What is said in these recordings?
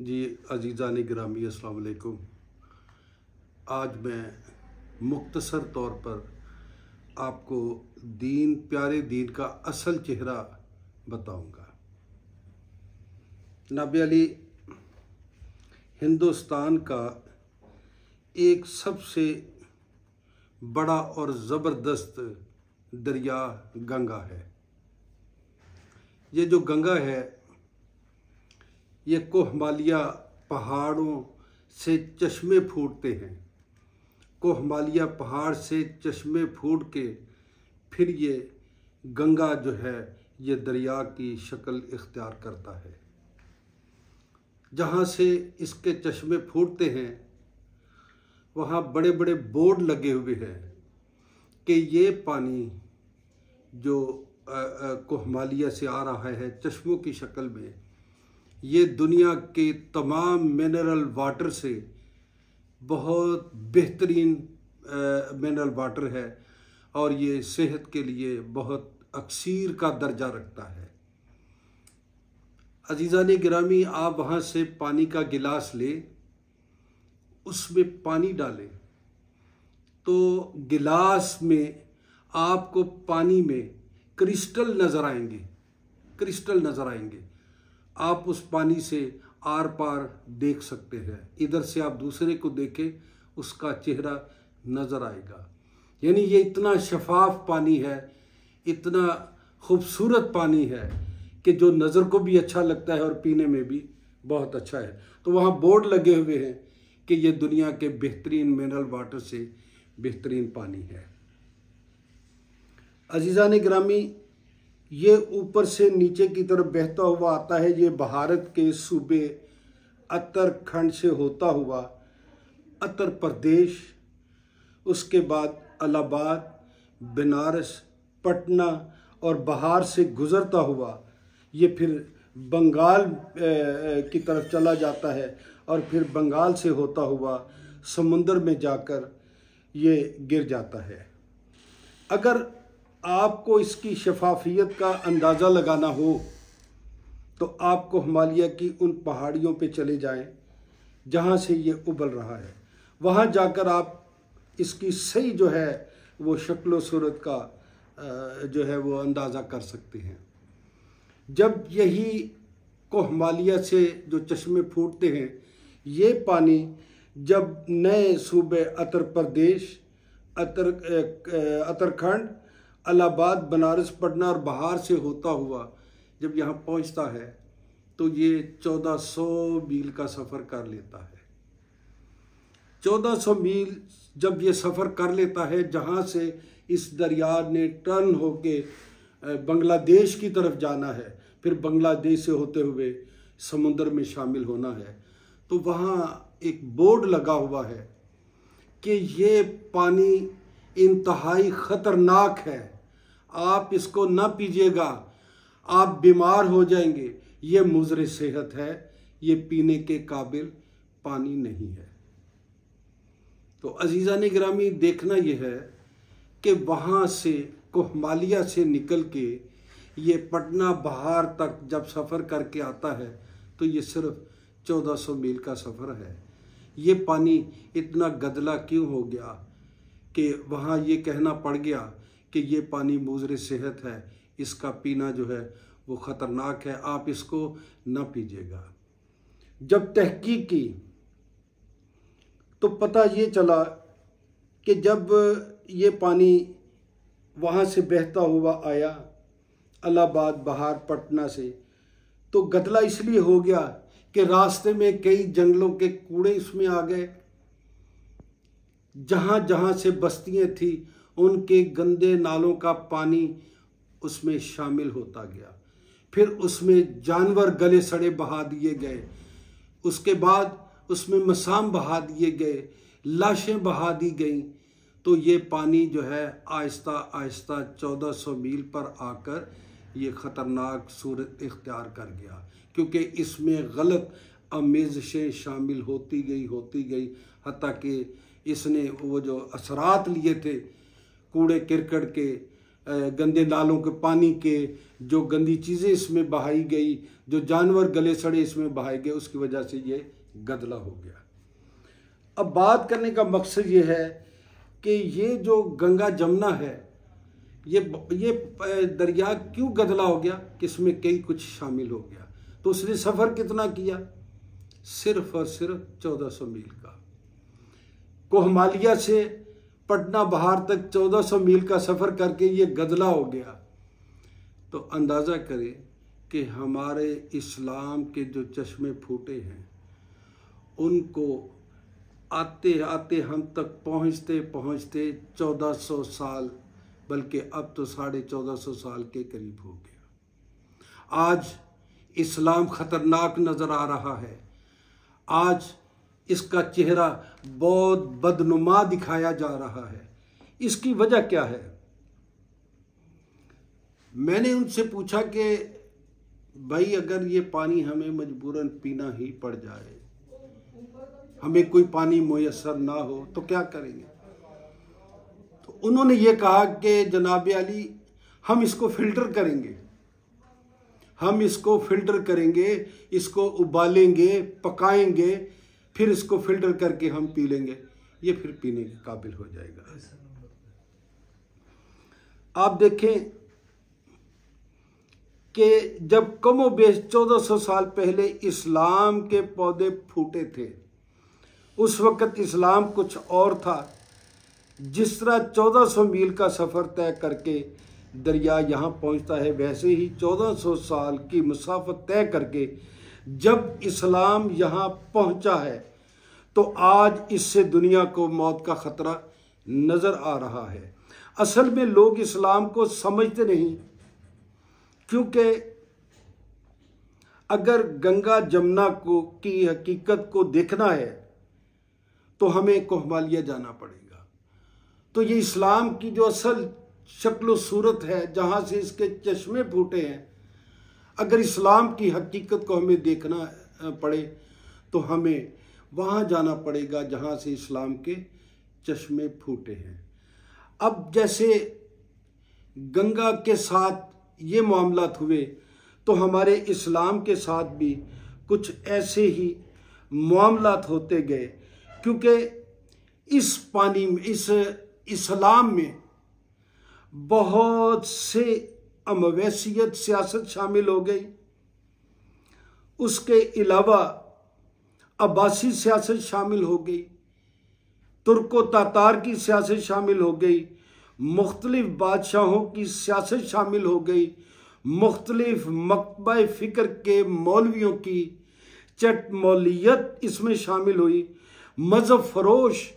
जी अज़ीज़ान गिरामी अस्सलाम वालेकुम। आज मैं मुख्तसर तौर पर आपको दीन प्यारे दीन का असल चेहरा बताऊंगा। नबी अली हिंदुस्तान का एक सबसे बड़ा और ज़बरदस्त दरिया गंगा है। ये जो गंगा है ये कोहमालिया पहाड़ों से चश्मे फूटते हैं। कोहमालिया पहाड़ से चश्मे फूट के फिर ये गंगा जो है ये दरिया की शक्ल इख्तियार करता है। जहाँ से इसके चश्मे फूटते हैं वहाँ बड़े बड़े बोर्ड लगे हुए हैं कि ये पानी जो कोहमालिया से आ रहा है चश्मों की शक्ल में, ये दुनिया के तमाम मिनरल वाटर से बहुत बेहतरीन मिनरल वाटर है और ये सेहत के लिए बहुत अक्सीर का दर्जा रखता है। अज़ीज़ान गिरामी, आप वहाँ से पानी का गिलास लें, उसमें पानी डालें तो गिलास में आपको पानी में क्रिस्टल नज़र आएंगे, क्रिस्टल नज़र आएंगे। आप उस पानी से आर पार देख सकते हैं। इधर से आप दूसरे को देखें, उसका चेहरा नज़र आएगा। यानी ये इतना शफाफ पानी है, इतना खूबसूरत पानी है कि जो नज़र को भी अच्छा लगता है और पीने में भी बहुत अच्छा है। तो वहाँ बोर्ड लगे हुए हैं कि ये दुनिया के बेहतरीन मिनरल वाटर से बेहतरीन पानी है। अज़ीज़ान गिरामी, ये ऊपर से नीचे की तरफ बहता हुआ आता है। ये भारत के सूबे उत्तराखंड से होता हुआ उत्तर प्रदेश, उसके बाद इलाहाबाद, बनारस, पटना और बिहार से गुज़रता हुआ ये फिर बंगाल की तरफ चला जाता है और फिर बंगाल से होता हुआ समुंदर में जाकर ये गिर जाता है। अगर आपको इसकी शफाफियत का अंदाज़ा लगाना हो तो आपको हिमालय की उन पहाड़ियों पे चले जाएं जहाँ से ये उबल रहा है। वहाँ जाकर आप इसकी सही जो है वो शक्ल सूरत का जो है वो अंदाज़ा कर सकते हैं। जब यही कोहमालिया से जो चश्मे फूटते हैं, ये पानी जब नए सूबे उत्तर प्रदेश, उत्तराखंड, इलाहाबाद, बनारस, पटना और बिहार से होता हुआ जब यहाँ पहुँचता है तो ये 1400 मील का सफ़र कर लेता है। 1400 मील जब ये सफ़र कर लेता है, जहाँ से इस दरिया ने टर्न होके बांग्लादेश की तरफ जाना है, फिर बांग्लादेश से होते हुए समुद्र में शामिल होना है, तो वहाँ एक बोर्ड लगा हुआ है कि ये पानी इंतहाई ख़तरनाक है, आप इसको ना पीजिएगा, आप बीमार हो जाएंगे, ये मुज़र सेहत है, ये पीने के काबिल पानी नहीं है। तो अज़ीज़ान गिरामी, देखना यह है कि वहाँ से कोहमालिया से निकल के ये पटना बिहार तक जब सफ़र करके आता है तो ये सिर्फ 1400 मील का सफ़र है। ये पानी इतना गदला क्यों हो गया कि वहाँ ये कहना पड़ गया कि ये पानी मुज़र सेहत है, इसका पीना जो है वो ख़तरनाक है, आप इसको ना पीजिएगा। जब तहकीक की तो पता ये चला कि जब ये पानी वहाँ से बहता हुआ आया इलाहाबाद, बिहार, पटना से, तो गदला इसलिए हो गया कि रास्ते में कई जंगलों के कूड़े इसमें आ गए। जहाँ जहाँ से बस्तियाँ थी उनके गंदे नालों का पानी उसमें शामिल होता गया। फिर उसमें जानवर गले सड़े बहा दिए गए, उसके बाद उसमें मसाम बहा दिए गए, लाशें बहा दी गईं। तो ये पानी जो है आहिस्ता आहिस्ता 1400 मील पर आकर ये ख़तरनाक सूरत इख्तियार कर गया, क्योंकि इसमें गलत आमेज़शें शामिल होती गई हत्ता कि इसने वो जो असरात लिए थे कूड़े किरकट के, गंदे नालों के पानी के, जो गंदी चीज़ें इसमें बहाई गई, जो जानवर गले सड़े इसमें बहाए गए, उसकी वजह से ये गदला हो गया। अब बात करने का मकसद ये है कि ये जो गंगा जमुना है, ये दरिया क्यों गदला हो गया, कि इसमें कई कुछ शामिल हो गया। तो उसने सफ़र कितना किया, सिर्फ और सिर्फ 1400 मील का। कोहमालिया से पटना बहार तक 1400 मील का सफ़र करके ये गदला हो गया। तो अंदाज़ा करें कि हमारे इस्लाम के जो चश्मे फूटे हैं, उनको आते आते हम तक पहुँचते पहुँचते 1400 साल, बल्कि अब तो 1450 साल के करीब हो गया। आज इस्लाम ख़तरनाक नज़र आ रहा है। आज इसका चेहरा बहुत बदनुमा दिखाया जा रहा है। इसकी वजह क्या है? मैंने उनसे पूछा कि भाई, अगर ये पानी हमें मजबूरन पीना ही पड़ जाए, हमें कोई पानी मुयस्सर ना हो, तो क्या करेंगे? तो उन्होंने ये कहा कि जनाब अली, हम इसको फिल्टर करेंगे, हम इसको फिल्टर करेंगे, इसको उबालेंगे, पकाएंगे, फिर इसको फिल्टर करके हम पी लेंगे, ये फिर पीने के काबिल हो जाएगा। आप देखें कि जब कमोबेश 1400 साल पहले इस्लाम के पौधे फूटे थे, उस वक़्त इस्लाम कुछ और था। जिस तरह 1400 मील का सफ़र तय करके दरिया यहाँ पहुँचता है, वैसे ही 1400 साल की मुसाफत तय करके जब इस्लाम यहाँ पहुँचा है, तो आज इससे दुनिया को मौत का ख़तरा नज़र आ रहा है। असल में लोग इस्लाम को समझते नहीं, क्योंकि अगर गंगा जमुना को की हकीकत को देखना है तो हमें कोहमालिया जाना पड़ेगा। तो ये इस्लाम की जो असल शक्ल सूरत है, जहाँ से इसके चश्मे फूटे हैं, अगर इस्लाम की हकीकत को हमें देखना पड़े तो हमें वहाँ जाना पड़ेगा जहाँ से इस्लाम के चश्मे फूटे हैं। अब जैसे गंगा के साथ ये मामलात हुए, तो हमारे इस्लाम के साथ भी कुछ ऐसे ही मामलात होते गए, क्योंकि इस पानी में, इस इस्लाम में बहुत से अमवैसियत सियासत शामिल हो गई। उसके अलावा अब्बासी सियासत शामिल हो गई, तुर्को तातार की सियासत शामिल हो गई, मुख्तलिफ बादशाहों की सियासत शामिल हो गई, मुख्तलिफ मकबा फ़िक्र के मौलवियों की चटमौलियत इसमें शामिल हुई, मज़हब फरोश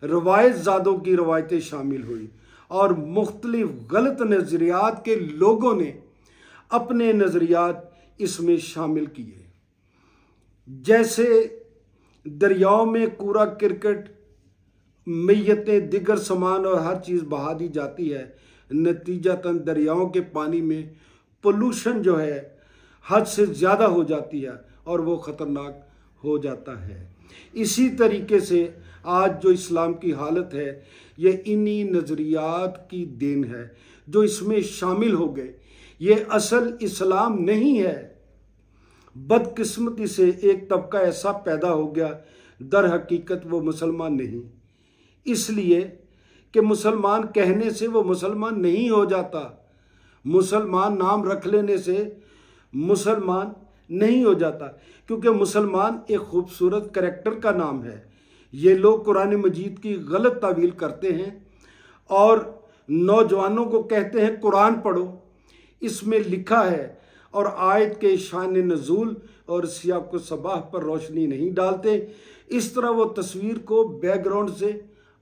रवायत ज़ादों की रवायतें शामिल हुई, और मुख्तलिफ गलत नज़रियात के लोगों ने अपने नज़रियात इसमें शामिल किए। जैसे दरियाओं में कूड़ा क्रिकेट, मैयतें, दिगर सामान और हर चीज़ बहा दी जाती है, नतीजतन दरियाओं के पानी में पोल्यूशन जो है हद से ज़्यादा हो जाती है और वो ख़तरनाक हो जाता है। इसी तरीके से आज जो इस्लाम की हालत है, ये इन्हीं नज़रियात की देन है जो इसमें शामिल हो गए। ये असल इस्लाम नहीं है। बदकिस्मती से एक तबका ऐसा पैदा हो गया, दर हकीकत वो मुसलमान नहीं, इसलिए कि मुसलमान कहने से वो मुसलमान नहीं हो जाता, मुसलमान नाम रख लेने से मुसलमान नहीं हो जाता, क्योंकि मुसलमान एक खूबसूरत करैक्टर का नाम है। ये लोग कुरान मजीद की गलत तावील करते हैं और नौजवानों को कहते हैं कुरान पढ़ो, इसमें लिखा है, और आयत के शान नज़ूल और सियाक़ व सबाह पर रोशनी नहीं डालते। इस तरह वो तस्वीर को बैकग्राउंड से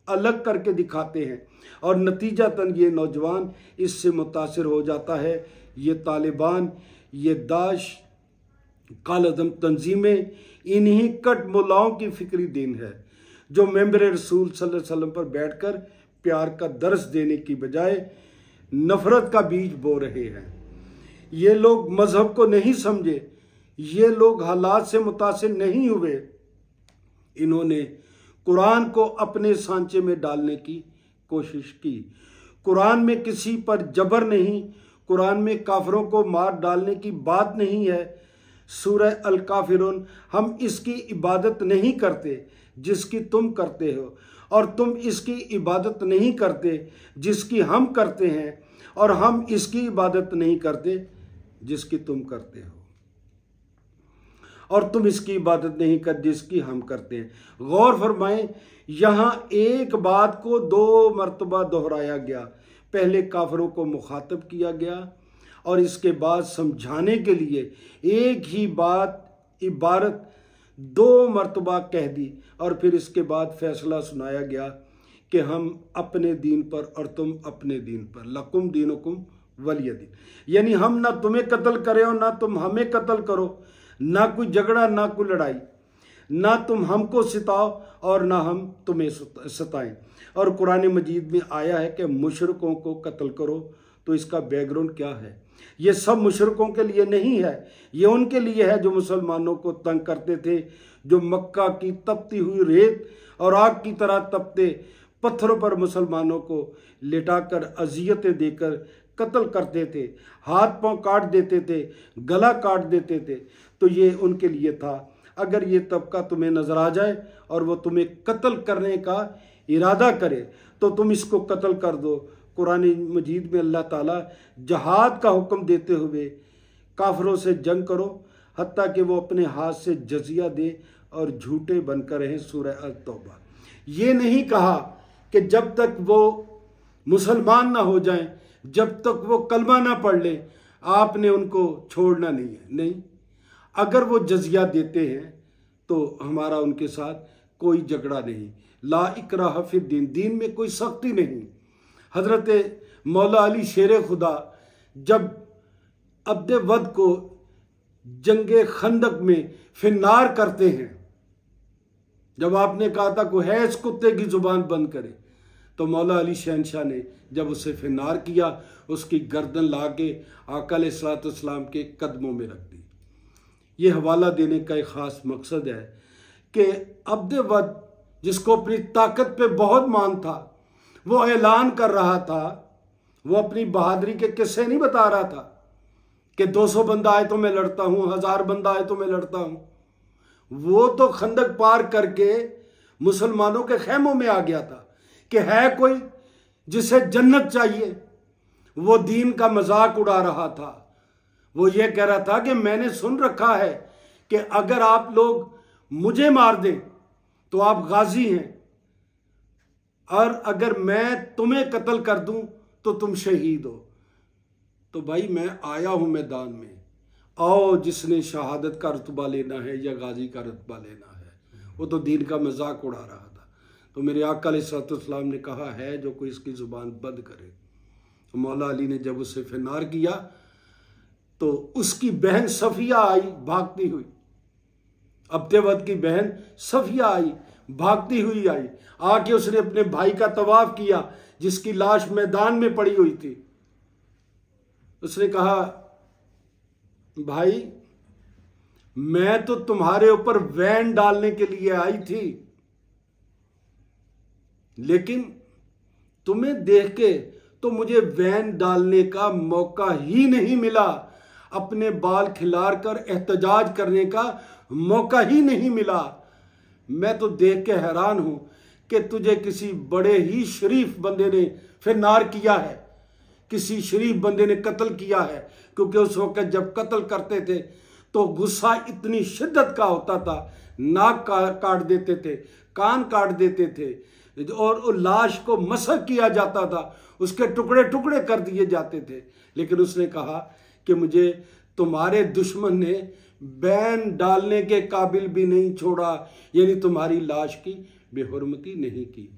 अलग करके दिखाते हैं और नतीजतन ये नौजवान इससे मुतासिर हो जाता है। ये तालिबान, ये दाश, कालअदम तंजीमें, इन्हीं कट मुल्लाओं की फिक्री देन है जो मेंबर रसूल सल्लल्लाहु अलैहि वसल्लम पर बैठकर प्यार का दर्स देने की बजाय नफ़रत का बीज बो रहे हैं। ये लोग मज़हब को नहीं समझे, ये लोग हालात से मुतासिर नहीं हुए, इन्होंने कुरान को अपने सांचे में डालने की कोशिश की। कुरान में किसी पर जबर नहीं, कुरान में काफिरों को मार डालने की बात नहीं है। सूरह अल काफिरून, हम इसकी इबादत नहीं करते जिसकी तुम करते हो, और तुम इसकी इबादत नहीं करते जिसकी हम करते हैं, और हम इसकी इबादत नहीं करते जिसकी तुम करते हो, और तुम इसकी इबादत नहीं कर जिसकी हम करते हैं। गौर फरमाएं, यहाँ एक बात को 2 मरतबा दोहराया गया। पहले काफिरों को मुखातब किया गया और इसके बाद समझाने के लिए एक ही इबारत 2 मरतबा कह दी, और फिर इसके बाद फैसला सुनाया गया कि हम अपने दीन पर और तुम अपने दीन पर, लकुम दीनुकुम वलिय दीन। यानी हम ना तुम्हें कत्ल करें और ना तुम हमें कत्ल करो, ना कोई झगड़ा ना कोई लड़ाई, ना तुम हमको सिताओ और ना हम तुम्हें सताएं। और कुरान मजीद में आया है कि मुशरिकों को कत्ल करो, तो इसका बैकग्राउंड क्या है? ये सब मुशरिकों के लिए नहीं है, ये उनके लिए है जो मुसलमानों को तंग करते थे, जो मक्का की तपती हुई रेत और आग की तरह तपते पत्थरों पर मुसलमानों को लिटाकर अजियतें देकर कत्ल करते थे, हाथ पांव काट देते थे, गला काट देते थे। तो ये उनके लिए था। अगर ये तबका तुम्हें नजर आ जाए और वो तुम्हें कत्ल करने का इरादा करे तो तुम इसको कत्ल कर दो। कुरान मजीद में अल्लाह ताला जहाद का हुक्म देते हुए काफिरों से जंग करो, हत्ता कि वो अपने हाथ से जजिया दे और झूठे बनकर रहें। सूरह अल-तौबा। ये नहीं कहा कि जब तक वो मुसलमान ना हो जाएं, जब तक वो कलमा ना पढ़ ले, आपने उनको छोड़ना नहीं है। नहीं, अगर वो जजिया देते हैं तो हमारा उनके साथ कोई झगड़ा नहीं। ला इकराह फिद्दीन, दीन में कोई सख्ती नहीं। हजरत मौला अली शेर खुदा जब अब्द वद को जंगे खंदक में फिन्नार करते हैं, जब आपने कहा था को है इस कुत्ते की जुबान बंद करे, तो मौला अली शहनशाह ने जब उसे फिन्नार किया, उसकी गर्दन ला के आका अलैहिस्सलाम के कदमों में रख दी। ये हवाला देने का एक ख़ास मकसद है कि अब्द वद जिसको अपनी ताकत पे बहुत मान था, वो ऐलान कर रहा था, वो अपनी बहादुरी के किस्से नहीं बता रहा था कि 200 बंदा आए तो मैं लड़ता हूँ, 1000 बंदा आए तो मैं लड़ता हूँ। वो तो खंदक पार करके मुसलमानों के खेमों में आ गया था कि है कोई जिसे जन्नत चाहिए। वो दीन का मजाक उड़ा रहा था। वो ये कह रहा था कि मैंने सुन रखा है कि अगर आप लोग मुझे मार दें तो आप गाजी हैं, और अगर मैं तुम्हें कत्ल कर दूं तो तुम शहीद हो। तो भाई मैं आया हूं मैदान में, आओ जिसने शहादत का रुतबा लेना है या गाजी का रुतबा लेना है। वो तो दीन का मजाक उड़ा रहा था। तो मेरे आका अलैहिस्सलाम ने कहा है जो कोई इसकी जुबान बंद करे। तो मौला अली ने जब उसे फिनार किया तो उसकी बहन सफिया आई भागती हुई, अब्देवद की बहन सफिया आई भागती हुई आई, आके उसने अपने भाई का तवाफ किया जिसकी लाश मैदान में पड़ी हुई थी। उसने कहा भाई मैं तो तुम्हारे ऊपर वैन डालने के लिए आई थी, लेकिन तुम्हें देख के तो मुझे वैन डालने का मौका ही नहीं मिला, अपने बाल खिलार कर एहतजाज करने का मौका ही नहीं मिला। मैं तो देख के हैरान हूं कि तुझे किसी बड़े ही शरीफ बंदे ने फिनार किया है, किसी शरीफ बंदे ने कत्ल किया है। क्योंकि उस वक्त जब कत्ल करते थे तो गुस्सा इतनी शिद्दत का होता था, नाक काट देते थे, कान काट देते थे, और लाश को मसक किया जाता था, उसके टुकड़े टुकड़े कर दिए जाते थे। लेकिन उसने कहा कि मुझे तुम्हारे दुश्मन ने बैन डालने के काबिल भी नहीं छोड़ा, यानी तुम्हारी लाश की बेहुरमती नहीं की।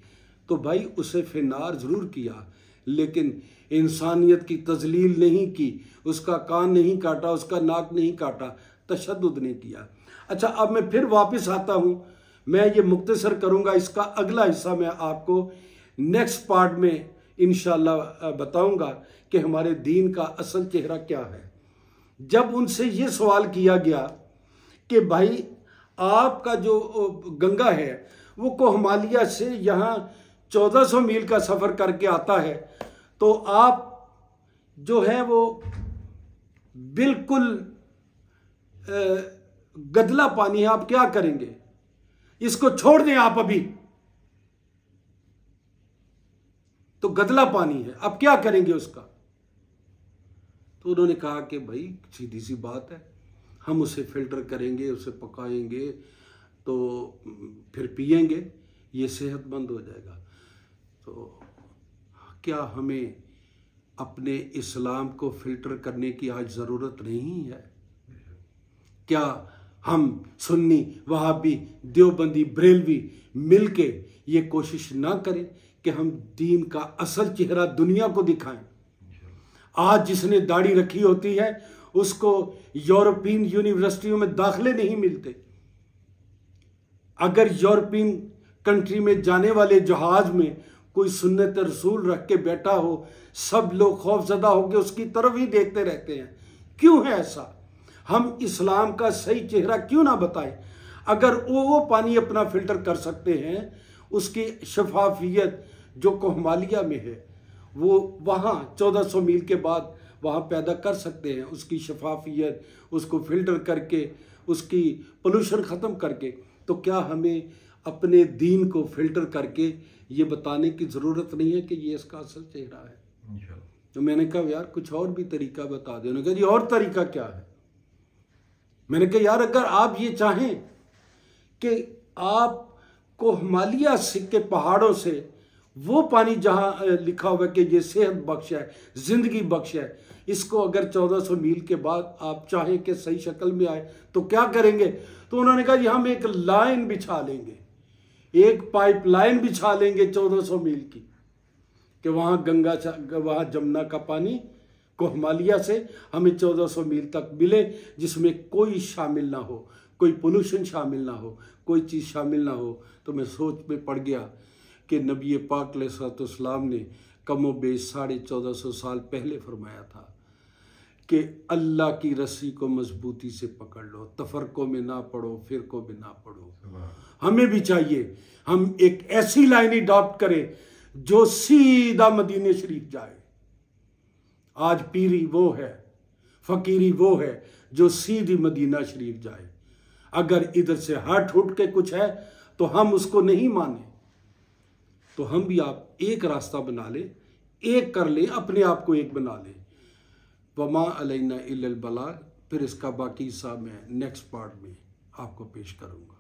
तो भाई उसे फिनार जरूर किया, लेकिन इंसानियत की तजलील नहीं की, उसका कान नहीं काटा, उसका नाक नहीं काटा, तशद्दुद नहीं किया। अच्छा, अब मैं फिर वापस आता हूँ, मैं ये मुख्तसर करूँगा, इसका अगला हिस्सा मैं आपको नेक्स्ट पार्ट में इंशाल्लाह बताऊँगा कि हमारे दीन का असल चेहरा क्या है। जब उनसे ये सवाल किया गया कि भाई आपका जो गंगा है वो कोहमालिया से यहाँ 1400 मील का सफ़र करके आता है, तो आप जो है वो बिल्कुल गदला पानी है, आप क्या करेंगे? इसको छोड़ दें आप अभी, तो गदला पानी है, आप क्या करेंगे उसका? तो उन्होंने कहा कि भाई सीधी सी बात है, हम उसे फिल्टर करेंगे, उसे पकाएंगे, तो फिर पिएंगे, ये सेहतमंद हो जाएगा। तो क्या हमें अपने इस्लाम को फिल्टर करने की आज ज़रूरत नहीं है? क्या हम सुन्नी, वहाबी, देवबंदी, बरेलवी मिलके ये कोशिश ना करें कि हम दीन का असल चेहरा दुनिया को दिखाएं? आज जिसने दाढ़ी रखी होती है उसको यूरोपियन यूनिवर्सिटियों में दाखिले नहीं मिलते। अगर यूरोपियन कंट्री में जाने वाले जहाज में कोई सुन्नत रसूल रख के बैठा हो, सब लोग खौफजदा होकर उसकी तरफ ही देखते रहते हैं। क्यों है ऐसा? हम इस्लाम का सही चेहरा क्यों ना बताएं? अगर वो पानी अपना फिल्टर कर सकते हैं, उसकी शफाफियत जो कोहमालिया में है वो वहाँ 1400 मील के बाद वहाँ पैदा कर सकते हैं, उसकी शफाफियत, उसको फिल्टर करके, उसकी पोल्यूशन ख़त्म करके, तो क्या हमें अपने दीन को फिल्टर करके ये बताने की ज़रूरत नहीं है कि ये इसका असल चेहरा है? तो मैंने कहा यार कुछ और भी तरीका बता दो। उन्होंने कहा जी और तरीका क्या है? मैंने कहा यार अगर आप ये चाहें कि आप कोहमालिया के पहाड़ों से वो पानी जहाँ लिखा हुआ है कि ये सेहत बख्श है, ज़िंदगी बख्श है, इसको अगर 1400 मील के बाद आप चाहें कि सही शक्ल में आए तो क्या करेंगे? तो उन्होंने कहा जी हम एक लाइन बिछा लेंगे, एक पाइप लाइन बिछा लेंगे 1400 मील की, कि वहाँ वहाँ जमुना का पानी कोहमालिया से हमें 1400 मील तक मिले, जिसमें कोई शामिल ना हो, कोई पोल्यूशन शामिल ना हो, कोई चीज़ शामिल ना हो। तो मैं सोच में पड़ गया कि नबी पाक अलैहिस्सलाम ने कमो बेश 1450 साल पहले फरमाया था कि अल्लाह की रस्सी को मजबूती से पकड़ लो, तफरकों में ना पड़ो, फिरकों में ना पड़ो। हमें भी चाहिए हम एक ऐसी लाइन अडॉप्ट करें जो सीधा मदीने शरीफ जाए। आज पीरी वो है, फकीरी वो है जो सीधी मदीना शरीफ जाए। अगर इधर से हट उठ के कुछ है तो हम उसको नहीं माने, तो हम भी आप एक रास्ता बना ले, एक कर ले, अपने आप को एक बना ले। वमा अलैना इल्लल बलाग। फिर इसका बाकी हिस्सा मैं नेक्स्ट पार्ट में आपको पेश करूंगा।